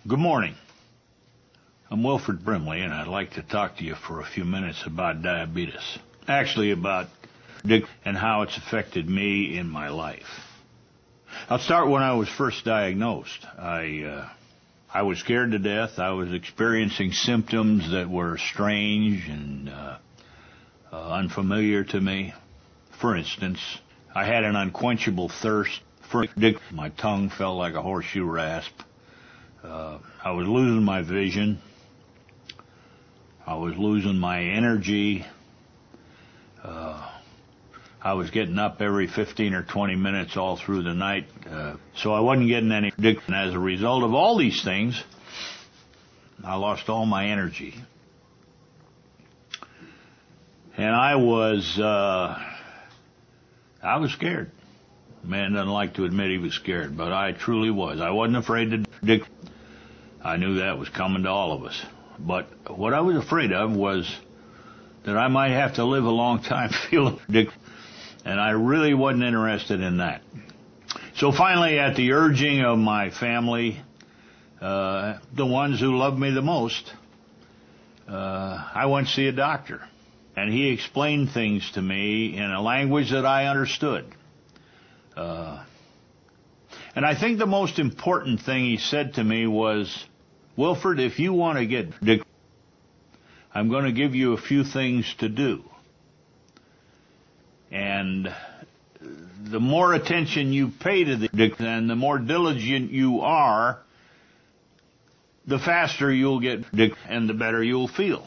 Good morning. I'm Wilford Brimley, and I'd like to talk to you for a few minutes about diabetes. Actually, about and how it's affected me in my life. I'll start when I was first diagnosed. I was scared to death. I was experiencing symptoms that were strange and unfamiliar to me. For instance, I had an unquenchable thirst for my tongue felt like a horseshoe rasp. I was losing my vision. I was losing my energy. I was getting up every 15 or 20 minutes all through the night, so I wasn't getting any. And as a result of all these things, I lost all my energy. And I was scared. Man doesn't like to admit he was scared, but I truly was. I wasn't afraid to I knew that was coming to all of us. But what I was afraid of was that I might have to live a long time feeling addicted, and I really wasn't interested in that. So finally, at the urging of my family, the ones who loved me the most, I went to see a doctor, and he explained things to me in a language that I understood. And I think the most important thing he said to me was, Wilford, if you want to get addicted, I'm going to give you a few things to do. And the more attention you pay to the addiction and the more diligent you are, the faster you'll get addicted and the better you'll feel.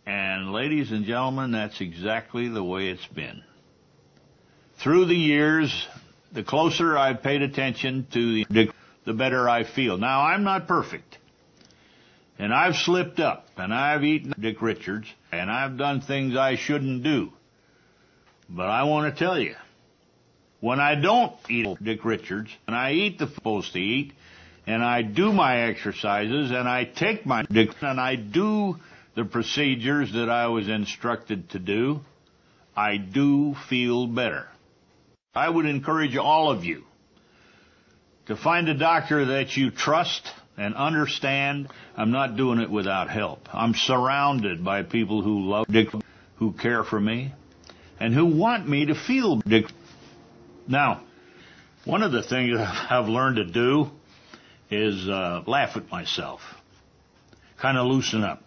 And ladies and gentlemen, that's exactly the way it's been. Through the years, the closer I've paid attention to the addiction, the better I feel. Now, I'm not perfect. And I've slipped up, and I've eaten Dick Richards, and I've done things I shouldn't do. But I want to tell you, when I don't eat Dick Richards, and I eat the supposed to eat, and I do my exercises, and I take my Dick, and I do the procedures that I was instructed to do, I do feel better. I would encourage all of you to find a doctor that you trust and understand. I'm not doing it without help. I'm surrounded by people who love Dick, who care for me, and who want me to feel Dick. Now, one of the things I've learned to do is laugh at myself, kind of loosen up,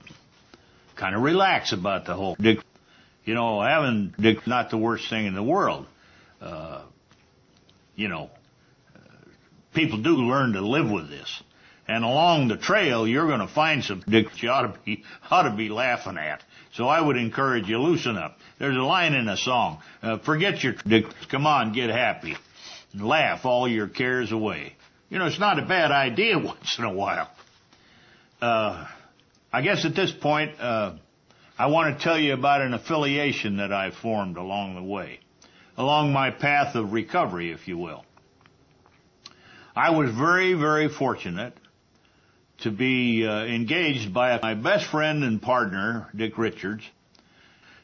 kind of relax about the whole Dick. You know, having Dick not the worst thing in the world. People do learn to live with this. And along the trail, you're going to find some dicks you ought to be laughing at. So I would encourage you, loosen up. There's a line in a song, forget your dicks, come on, get happy. And laugh all your cares away. You know, it's not a bad idea once in a while. I guess at this point, I want to tell you about an affiliation that I formed along the way, along my path of recovery, if you will. I was very, very fortunate to be engaged by my best friend and partner, Dick Richards,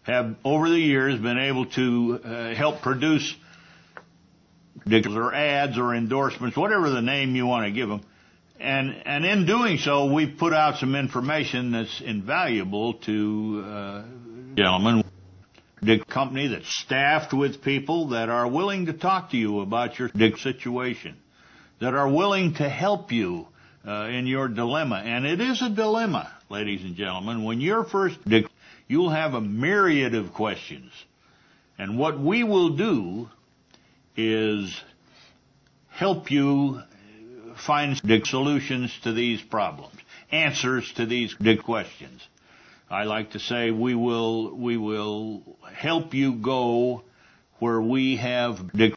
have over the years been able to help produce or ads or endorsements, whatever the name you want to give them. And in doing so, we've put out some information that's invaluable to gentlemen. Dick company that's staffed with people that are willing to talk to you about your Dick situation, that are willing to help you in your dilemma. And it is a dilemma, ladies and gentlemen. When you're first Dick, you'll have a myriad of questions. And what we will do is help you find Dick solutions to these problems, answers to these Dick questions. I like to say we will help you go where we have Dick.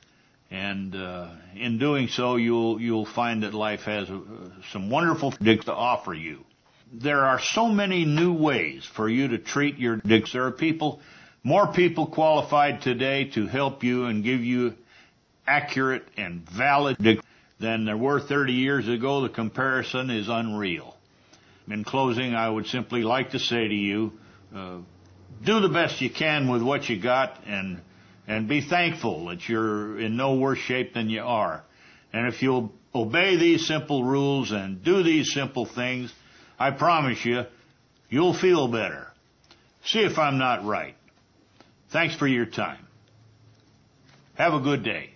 And in doing so, you'll find that life has some wonderful Dick to offer you. There are so many new ways for you to treat your Dicks. There are more people qualified today to help you and give you accurate and valid Dick than there were 30 years ago. The comparison is unreal. In closing, I would simply like to say to you, do the best you can with what you got, and be thankful that you're in no worse shape than you are. And if you'll obey these simple rules and do these simple things, I promise you, you'll feel better. See if I'm not right. Thanks for your time. Have a good day.